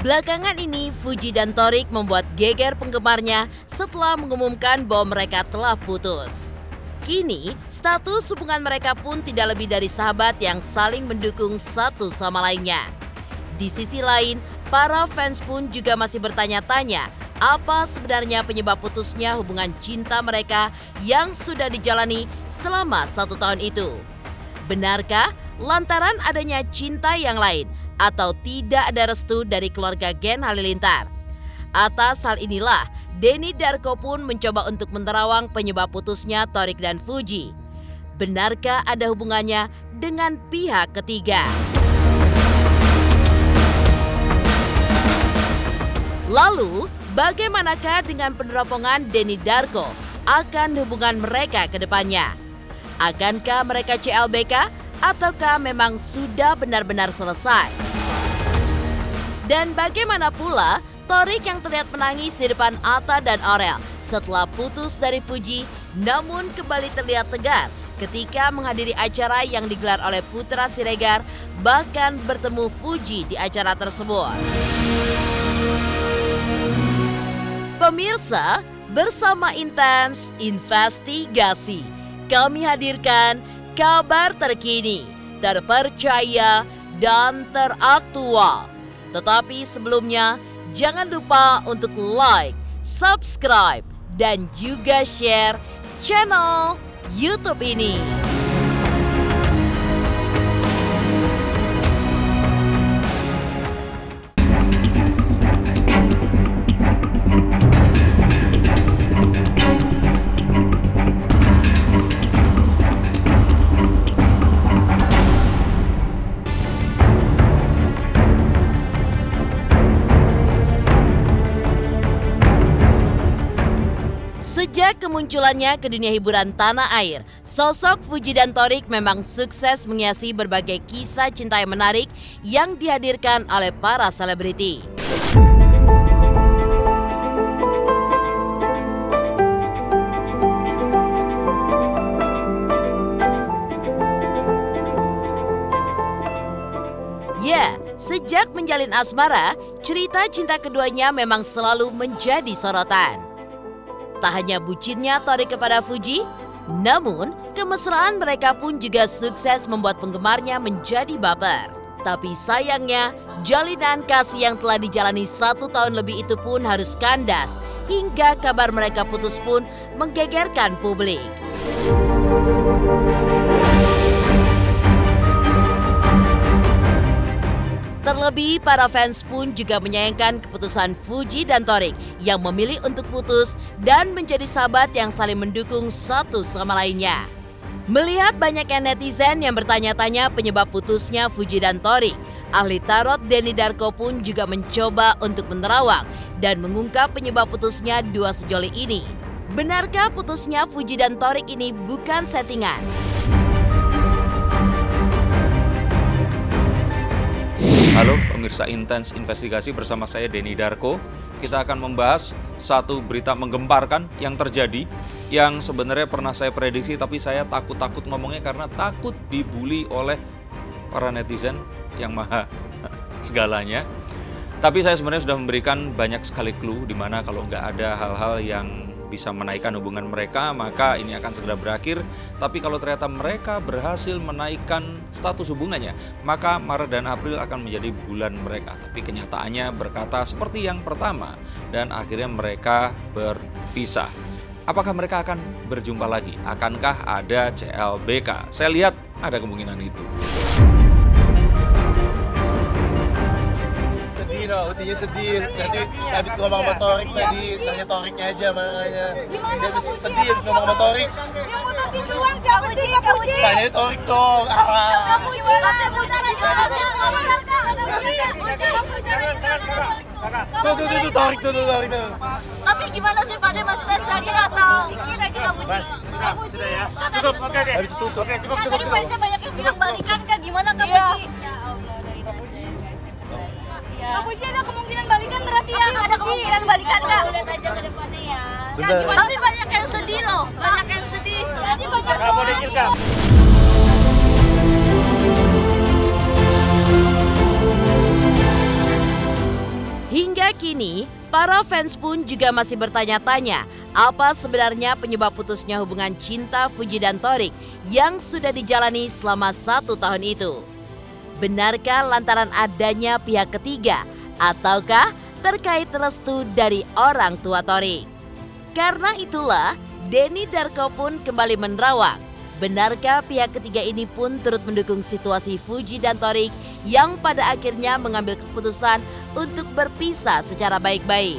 Belakangan ini, Fuji dan Torik membuat geger penggemarnya setelah mengumumkan bahwa mereka telah putus. Kini, status hubungan mereka pun tidak lebih dari sahabat yang saling mendukung satu sama lainnya. Di sisi lain, para fans pun juga masih bertanya-tanya apa sebenarnya penyebab putusnya hubungan cinta mereka yang sudah dijalani selama 1 tahun itu. Benarkah lantaran adanya cinta yang lain atau tidak ada restu dari keluarga Gen Halilintar? Atas hal inilah, Denny Darko pun mencoba untuk menerawang penyebab putusnya Torik dan Fuji. Benarkah ada hubungannya dengan pihak ketiga? Lalu, bagaimanakah dengan peneropongan Denny Darko akan hubungan mereka ke depannya? Akankah mereka CLBK ataukah memang sudah benar-benar selesai? Dan bagaimana pula Torik yang terlihat menangis di depan Atta dan Aurel setelah putus dari Fuji, namun kembali terlihat tegar ketika menghadiri acara yang digelar oleh Putra Siregar, bahkan bertemu Fuji di acara tersebut. Pemirsa, bersama Intens Investigasi, kami hadirkan kabar terkini, terpercaya, dan teraktual. Tetapi sebelumnya, jangan lupa untuk like, subscribe, dan juga share channel YouTube ini. Sejak kemunculannya ke dunia hiburan tanah air, sosok Fuji dan Torik memang sukses menghiasi berbagai kisah cinta yang menarik yang dihadirkan oleh para selebriti. Ya, sejak menjalin asmara, cerita cinta keduanya memang selalu menjadi sorotan. Tak hanya bucinnya Torik kepada Fuji, namun kemesraan mereka pun juga sukses membuat penggemarnya menjadi baper. Tapi sayangnya, jalinan kasih yang telah dijalani 1 tahun lebih itu pun harus kandas, hingga kabar mereka putus pun menggegerkan publik. Terlebih, para fans pun juga menyayangkan keputusan Fuji dan Torik yang memilih untuk putus dan menjadi sahabat yang saling mendukung satu sama lainnya. Melihat banyaknya netizen yang bertanya-tanya penyebab putusnya Fuji dan Torik, ahli tarot Denny Darko pun juga mencoba untuk menerawang dan mengungkap penyebab putusnya dua sejoli ini. Benarkah putusnya Fuji dan Torik ini bukan settingan? Halo pemirsa Intens Investigasi, bersama saya Denny Darko. Kita akan membahas satu berita menggemparkan yang terjadi, yang sebenarnya pernah saya prediksi, tapi saya takut ngomongnya karena takut dibully oleh para netizen yang maha segalanya. Tapi saya sebenarnya sudah memberikan banyak sekali clue di mana kalau nggak ada hal-hal yang bisa menaikkan hubungan mereka, maka ini akan segera berakhir. Tapi kalau ternyata mereka berhasil menaikkan status hubungannya, maka Maret dan April akan menjadi bulan mereka. Tapi kenyataannya berkata seperti yang pertama, dan akhirnya mereka berpisah. Apakah mereka akan berjumpa lagi? Akankah ada CLBK? Saya lihat ada kemungkinan itu. Utinya sedih, nanti habis ngomong sama Torik tadi, tanya Toriknya aja makanya. Dia habis sedih habis ngomong sama Torik. Yang mutusin duluan siapa sih? Kamu sih? Tanya Torik dong. Kamu gimana? Tuh, Torik tuh. Tapi gimana sih Pak? Masih dari tadi atau? Dikit aja kamu sih. Sudah ya. Cukup, oke deh. Habis itu tutup. Cukup. Tadi fansnya banyak yang bilang balikan Kak, gimana Kak Puji? Kamu sih ada kemungkinan balikan berarti ya? Ada kemungkinan balikan Kak? Lihat aja ke depannya ya. Kak gimana? Tapi banyak yang sedih loh. Banyak yang sedih. Tadi banyak soal. Hingga kini, para fans pun juga masih bertanya-tanya apa sebenarnya penyebab putusnya hubungan cinta Fuji dan Torik yang sudah dijalani selama 1 tahun itu. Benarkah lantaran adanya pihak ketiga ataukah terkait restu dari orang tua Torik? Karena itulah, Denny Darko pun kembali menerawang. Benarkah pihak ketiga ini pun turut mendukung situasi Fuji dan Torik yang pada akhirnya mengambil keputusan untuk berpisah secara baik-baik?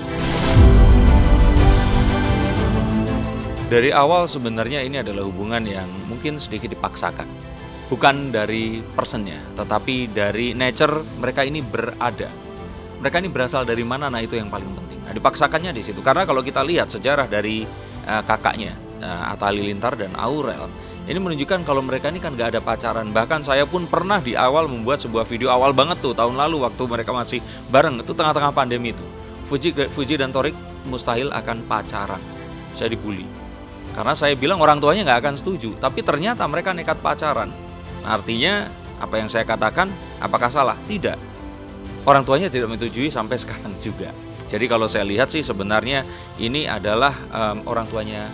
Dari awal sebenarnya ini adalah hubungan yang mungkin sedikit dipaksakan. Bukan dari personnya, tetapi dari nature mereka ini berada. Mereka ini berasal dari mana, nah itu yang paling penting. Nah, dipaksakannya di situ. Karena kalau kita lihat sejarah dari kakaknya, Atta Halilintar dan Aurel, ini menunjukkan kalau mereka ini kan gak ada pacaran. Bahkan saya pun pernah di awal membuat sebuah video awal banget tuh tahun lalu waktu mereka masih bareng, itu tengah-tengah pandemi itu. Fuji dan Torik mustahil akan pacaran. Saya dibully. Karena saya bilang orang tuanya gak akan setuju, tapi ternyata mereka nekat pacaran. Nah, artinya apa yang saya katakan apakah salah? Tidak. Orang tuanya tidak menyetujui sampai sekarang juga. Jadi kalau saya lihat sih sebenarnya ini adalah orang tuanya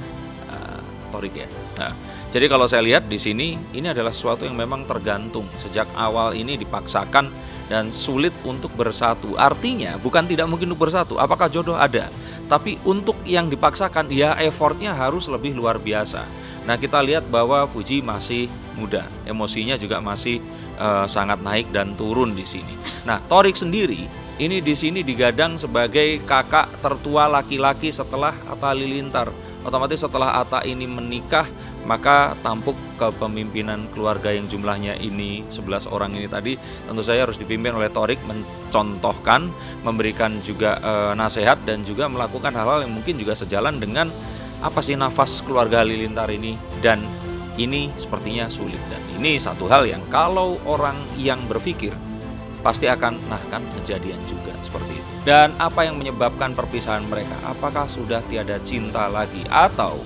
Torik ya. Nah, jadi kalau saya lihat di sini ini adalah sesuatu yang memang tergantung. Sejak awal ini dipaksakan dan sulit untuk bersatu. Artinya bukan tidak mungkin untuk bersatu. Apakah jodoh ada? Tapi untuk yang dipaksakan ya effortnya harus lebih luar biasa. Nah, kita lihat bahwa Fuji masih muda, emosinya juga masih sangat naik dan turun di sini. Nah, Torik sendiri ini di sini digadang sebagai kakak tertua laki-laki setelah Atta Halilintar. Otomatis setelah Atta ini menikah, maka tampuk kepemimpinan keluarga yang jumlahnya ini 11 orang ini tadi tentu saja harus dipimpin oleh Torik, mencontohkan, memberikan juga nasihat dan juga melakukan hal-hal yang mungkin juga sejalan dengan apa sih nafas keluarga Halilintar ini. Dan ini sepertinya sulit, dan ini satu hal yang kalau orang yang berpikir pasti akan kan kejadian juga seperti itu. Dan apa yang menyebabkan perpisahan mereka? Apakah sudah tiada cinta lagi atau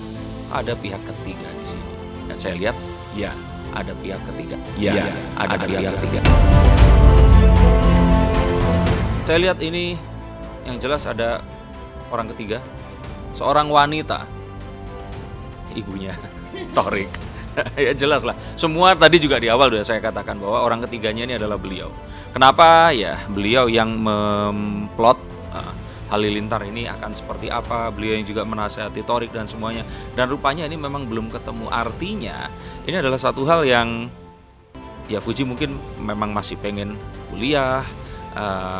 ada pihak ketiga di sini? Dan saya lihat ya ada pihak ketiga. Ya, ada pihak ketiga. Saya lihat ini yang jelas ada orang ketiga, seorang wanita, ibunya Torik. Ya jelas lah. Semua tadi juga di awal sudah saya katakan bahwa orang ketiganya ini adalah beliau. Kenapa? Ya beliau yang memplot Halilintar ini akan seperti apa, beliau yang juga menasihati Torik dan semuanya. Dan rupanya ini memang belum ketemu. Artinya ini adalah satu hal yang ya Fuji mungkin memang masih pengen kuliah,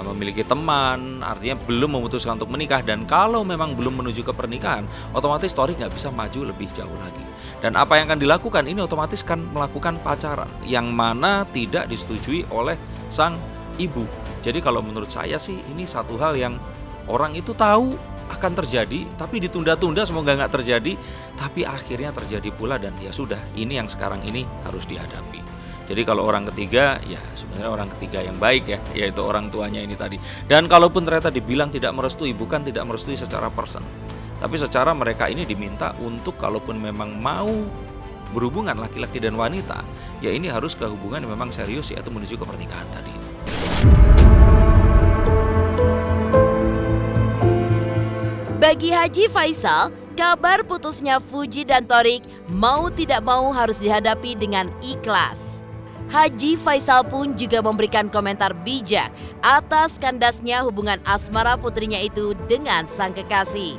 memiliki teman, artinya belum memutuskan untuk menikah. Dan kalau memang belum menuju ke pernikahan, otomatis Torik nggak bisa maju lebih jauh lagi. Dan apa yang akan dilakukan ini otomatis kan melakukan pacaran yang mana tidak disetujui oleh sang ibu. Jadi kalau menurut saya sih ini satu hal yang orang itu tahu akan terjadi, tapi ditunda-tunda, semoga nggak terjadi, tapi akhirnya terjadi pula. Dan ya sudah, ini yang sekarang ini harus dihadapi. Jadi kalau orang ketiga, ya sebenarnya orang ketiga yang baik ya, yaitu orang tuanya ini tadi. Dan kalaupun ternyata dibilang tidak merestui, bukan tidak merestui secara person, tapi secara mereka ini diminta untuk kalaupun memang mau berhubungan laki-laki dan wanita, ya ini harus ke hubungan yang memang serius, yaitu menuju ke pernikahan tadi. Bagi Haji Faisal, kabar putusnya Fuji dan Torik mau tidak mau harus dihadapi dengan ikhlas. Haji Faisal pun juga memberikan komentar bijak atas kandasnya hubungan asmara putrinya itu dengan sang kekasih.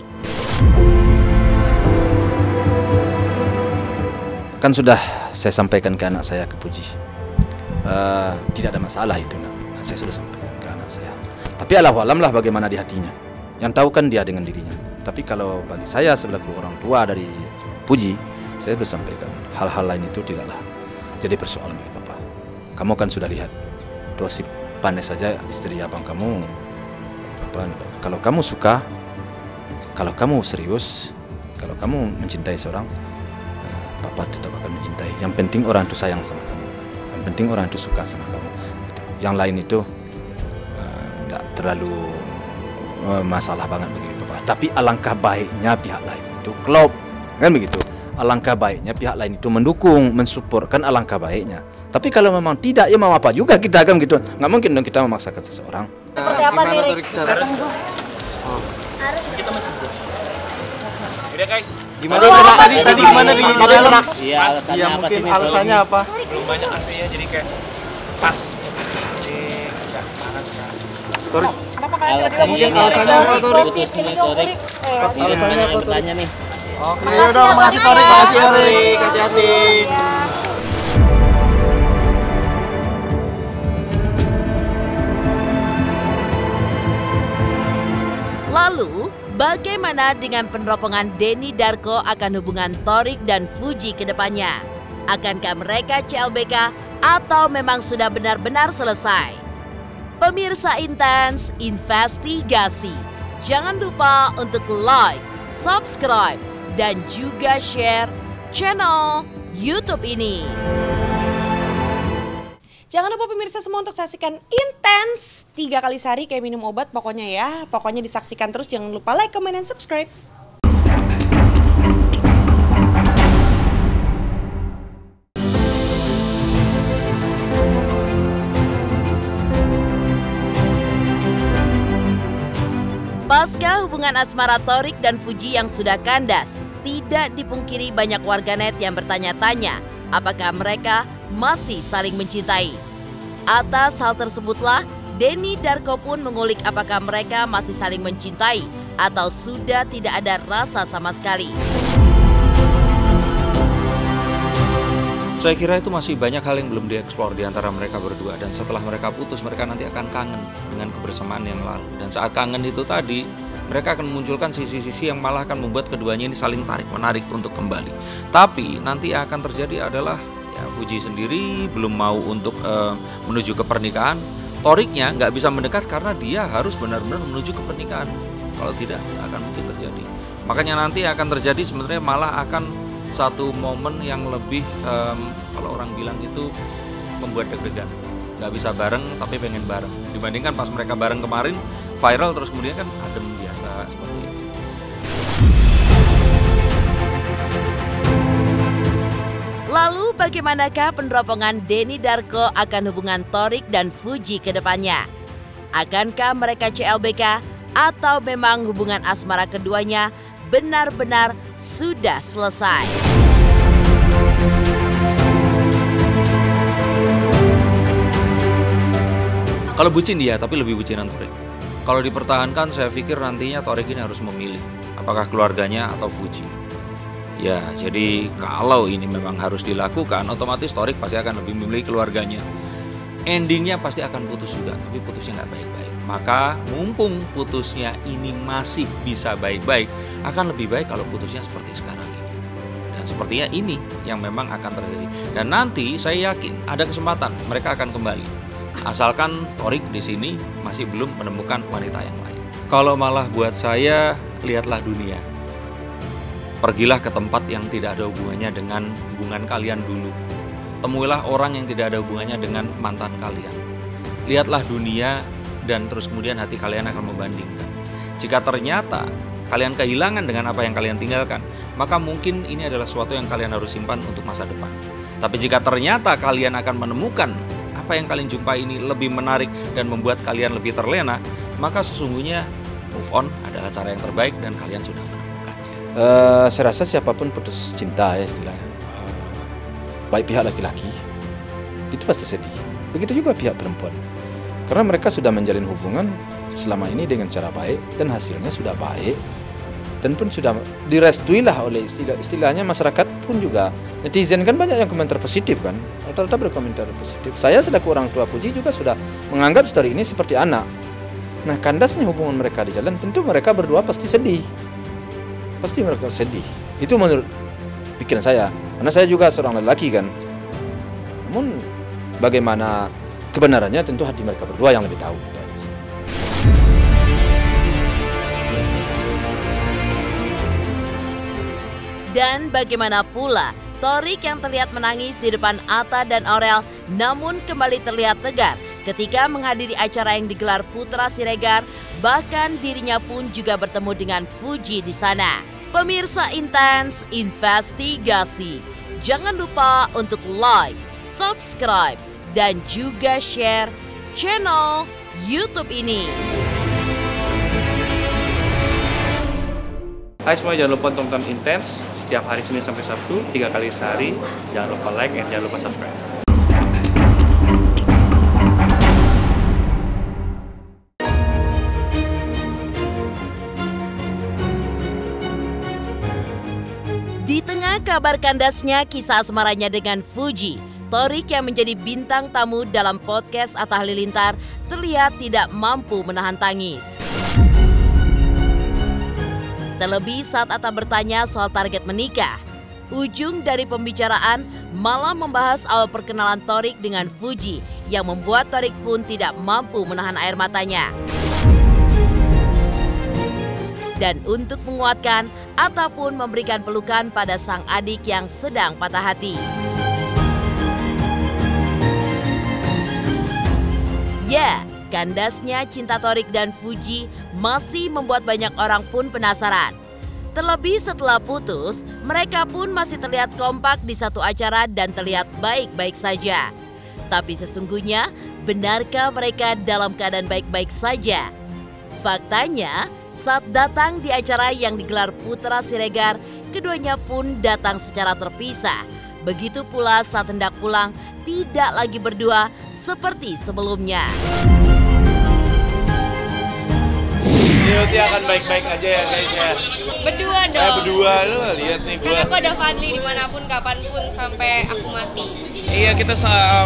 Kan sudah saya sampaikan ke anak saya, ke Fuji. Tidak ada masalah itu, nak. Saya sudah sampaikan ke anak saya. Tapi Allahualam lah bagaimana di hatinya. Yang tahu kan dia dengan dirinya. Tapi kalau bagi saya selaku orang tua dari Fuji, saya bersampaikan hal-hal lain itu tidaklah jadi persoalan bagi Papa. Kamu kan sudah lihat, Dosip Panes saja istri abang kamu. Kalau kamu suka, kalau kamu serius, kalau kamu mencintai seorang, Papa tetap akan mencintai. Yang penting orang itu sayang sama kamu. Yang penting orang itu suka sama kamu. Yang lain itu tidak terlalu masalah banget bagi Papa. Tapi alangkah baiknya pihak lain itu klop, kan begitu. alangkah baiknya pihak lain itu mendukung, mensupportkan alangkah baiknya. Tapi kalau memang tidak, ya mau apa juga kita kan gitu. Nggak mungkin dong kita memaksakan seseorang. Seperti apa nih, Rick? Harus kita masih belum. Udah guys, Gimana tadi gimana di dalam? iya, Ya mungkin alasannya apa? belum banyak AC-nya jadi kayak pas. Jadi nggak panas kan. Torik. Iya, alasannya apa, Torik? Alasannya apa, Torik? Oke, udah makasih Torik, makasih Torik, hati-hati. Lalu, bagaimana dengan peneropongan Denny Darko akan hubungan Torik dan Fuji ke depannya? Akankah mereka CLBK atau memang sudah benar-benar selesai? Pemirsa Intens Investigasi, jangan lupa untuk like, subscribe, dan juga share channel YouTube ini. Jangan lupa pemirsa semua untuk saksikan Intens 3 kali sehari kayak minum obat pokoknya ya. Pokoknya disaksikan terus, jangan lupa like, comment, dan subscribe. Pasca hubungan asmara Torik dan Fuji yang sudah kandas, tidak dipungkiri banyak warganet yang bertanya-tanya apakah mereka masih saling mencintai. Atas hal tersebutlah, Denny Darko pun mengulik apakah mereka masih saling mencintai atau sudah tidak ada rasa sama sekali. Saya kira itu masih banyak hal yang belum dieksplor di antara mereka berdua, dan setelah mereka putus mereka nanti akan kangen dengan kebersamaan yang lalu, dan saat kangen itu tadi mereka akan memunculkan sisi-sisi yang malah akan membuat keduanya ini saling tarik-menarik untuk kembali. Tapi nanti yang akan terjadi adalah ya Fuji sendiri belum mau untuk menuju ke pernikahan. Toriknya nggak bisa mendekat karena dia harus benar-benar menuju ke pernikahan. Kalau tidak akan mungkin terjadi. Makanya nanti akan terjadi sebenarnya malah akan satu momen yang lebih kalau orang bilang itu membuat deg-degan. Nggak bisa bareng tapi pengen bareng. Dibandingkan pas mereka bareng kemarin viral terus kemudian kan adem biasa seperti itu. Lalu bagaimanakah peneropongan Denny Darko akan hubungan Torik dan Fuji ke depannya? Akankah mereka CLBK atau memang hubungan asmara keduanya benar-benar sudah selesai? Kalau bucin dia, tapi lebih bucinan Torik. Kalau dipertahankan, saya pikir nantinya Torik ini harus memilih apakah keluarganya atau Fuji. Ya, jadi kalau ini memang harus dilakukan, otomatis Torik pasti akan lebih memilih keluarganya. Endingnya pasti akan putus juga, tapi putusnya nggak baik-baik. Maka mumpung putusnya ini masih bisa baik-baik, akan lebih baik kalau putusnya seperti sekarang ini. Dan sepertinya ini yang memang akan terjadi. Dan nanti saya yakin ada kesempatan mereka akan kembali. Asalkan Torik di sini masih belum menemukan wanita yang lain. Kalau malah buat saya, lihatlah dunia. Pergilah ke tempat yang tidak ada hubungannya dengan hubungan kalian dulu. Temuilah orang yang tidak ada hubungannya dengan mantan kalian. Lihatlah dunia dan terus kemudian hati kalian akan membandingkan. Jika ternyata kalian kehilangan dengan apa yang kalian tinggalkan, maka mungkin ini adalah sesuatu yang kalian harus simpan untuk masa depan. Tapi jika ternyata kalian akan menemukan apa yang kalian jumpai ini lebih menarik dan membuat kalian lebih terlena, maka sesungguhnya move on adalah cara yang terbaik dan kalian sudah menemukannya. Saya rasa siapapun putus cinta ya istilahnya, baik pihak laki-laki itu pasti sedih. Begitu juga pihak perempuan, karena mereka sudah menjalin hubungan selama ini dengan cara baik dan hasilnya sudah baik dan pun sudah direstuilah oleh istilahnya masyarakat pun juga. Netizen kan banyak yang komentar positif kan, rata-rata berkomentar positif. Saya selaku orang tua Fuji juga sudah menganggap story ini seperti anak. Nah, kandasnya hubungan mereka di jalan, tentu mereka berdua pasti sedih. Pasti mereka sedih. Itu menurut pikiran saya. Karena saya juga seorang lelaki kan. Namun bagaimana kebenarannya tentu hati mereka berdua yang lebih tahu. Dan bagaimana pula Torik yang terlihat menangis di depan Atta dan Aurel namun kembali terlihat tegar ketika menghadiri acara yang digelar Putra Siregar, bahkan dirinya pun juga bertemu dengan Fuji di sana. Pemirsa Intens Investigasi, jangan lupa untuk like, subscribe, dan juga share channel YouTube ini. Hai semua, jangan lupa tonton Intens setiap hari Senin sampai Sabtu 3 kali sehari. Jangan lupa like dan jangan lupa subscribe. Di tengah kabar kandasnya kisah asmaranya dengan Fuji, Thorik yang menjadi bintang tamu dalam podcast Atta Halilintar terlihat tidak mampu menahan tangis. Terlebih saat Atta bertanya soal target menikah, ujung dari pembicaraan malah membahas awal perkenalan Thorik dengan Fuji yang membuat Thorik pun tidak mampu menahan air matanya. Dan untuk menguatkan, Atta pun memberikan pelukan pada sang adik yang sedang patah hati. Ya, kandasnya cinta Thorik dan Fuji masih membuat banyak orang pun penasaran. Terlebih setelah putus, mereka pun masih terlihat kompak di satu acara dan terlihat baik-baik saja. Tapi sesungguhnya, benarkah mereka dalam keadaan baik-baik saja? Faktanya, saat datang di acara yang digelar Putra Siregar, keduanya pun datang secara terpisah. Begitu pula saat hendak pulang, tidak lagi berdua seperti sebelumnya. Dia akan baik-baik aja ya guys ya. Berdua dong. Berdua lu lihat nih gua. Karena aku ada Fadli dimanapun kapanpun sampai aku mati. Iya, kita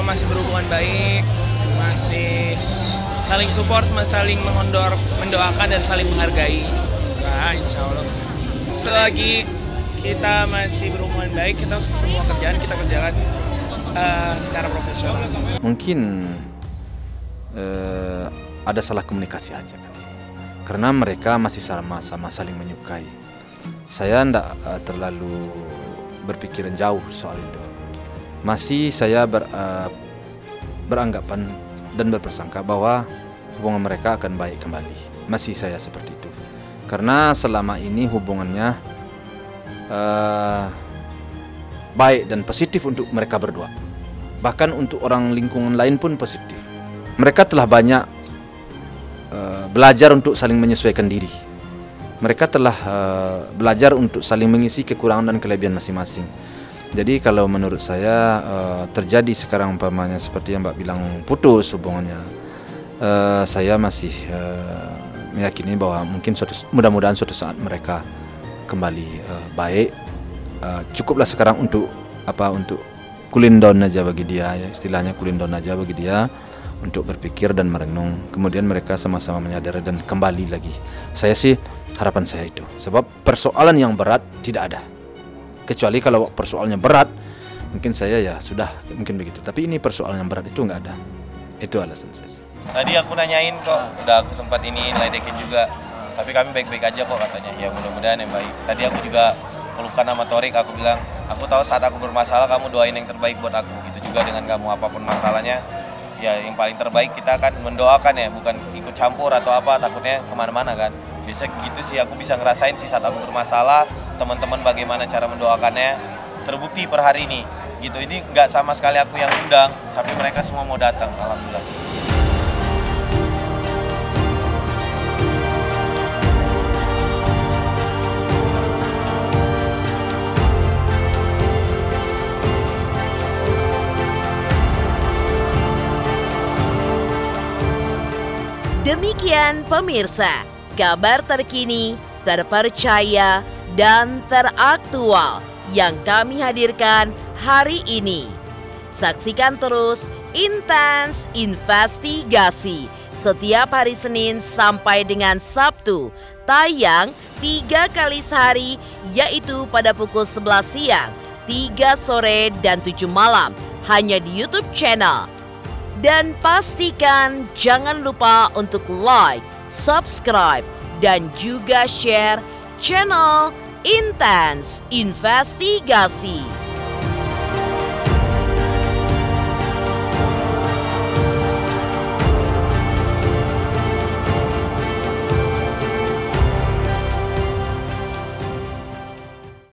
masih berhubungan baik, masih saling support, saling mendoakan dan saling menghargai. Nah, insya Allah selagi kita masih berhubungan baik, kita semua kerjaan kita kerjakan secara profesional. Mungkin ada salah komunikasi aja kan. Karena mereka masih sama-sama saling menyukai. Saya tidak terlalu berpikiran jauh soal itu. Masih saya beranggapan dan berprasangka bahwa hubungan mereka akan baik kembali. Masih saya seperti itu. Karena selama ini hubungannya baik dan positif untuk mereka berdua. Bahkan untuk orang lingkungan lain pun positif. Mereka telah banyak belajar untuk saling menyesuaikan diri. Mereka telah belajar untuk saling mengisi kekurangan dan kelebihan masing-masing. Jadi kalau menurut saya terjadi sekarang umpamanya seperti yang Mbak bilang putus hubungannya, saya masih meyakini bahwa mungkin mudah-mudahan suatu saat mereka kembali baik. Cukuplah sekarang untuk cooling down aja bagi dia, ya istilahnya cooling down aja bagi dia untuk berpikir dan merenung. Kemudian mereka sama-sama menyadari dan kembali lagi. Saya sih harapan saya itu. Sebab persoalan yang berat tidak ada. Kecuali kalau persoalannya berat, mungkin saya ya sudah mungkin begitu. Tapi ini persoalan yang berat itu nggak ada. Itu alasan saya. Tadi aku nanyain kok, udah aku sempat ledekin juga. Tapi kami baik-baik aja kok katanya. Ya mudah-mudahan yang baik. Tadi aku juga pelukan sama Thorik, aku bilang, aku tahu saat aku bermasalah kamu doain yang terbaik buat aku. Gitu juga dengan kamu, apapun masalahnya. Ya yang paling terbaik kita akan mendoakan ya, bukan ikut campur atau apa, takutnya kemana-mana kan. Biasa gitu sih aku bisa ngerasain sih saat aku bermasalah, teman-teman bagaimana cara mendoakannya, terbukti per hari ini. Gitu, ini nggak sama sekali aku yang undang, tapi mereka semua mau datang, alhamdulillah. Demikian pemirsa, kabar terkini, terpercaya, dan teraktual yang kami hadirkan hari ini. Saksikan terus Intens Investigasi setiap hari Senin sampai dengan Sabtu, tayang 3 kali sehari, yaitu pada pukul 11 siang, 3 sore, dan 7 malam, hanya di YouTube channel. Dan pastikan jangan lupa untuk like, subscribe, dan juga share channel Intens Investigasi.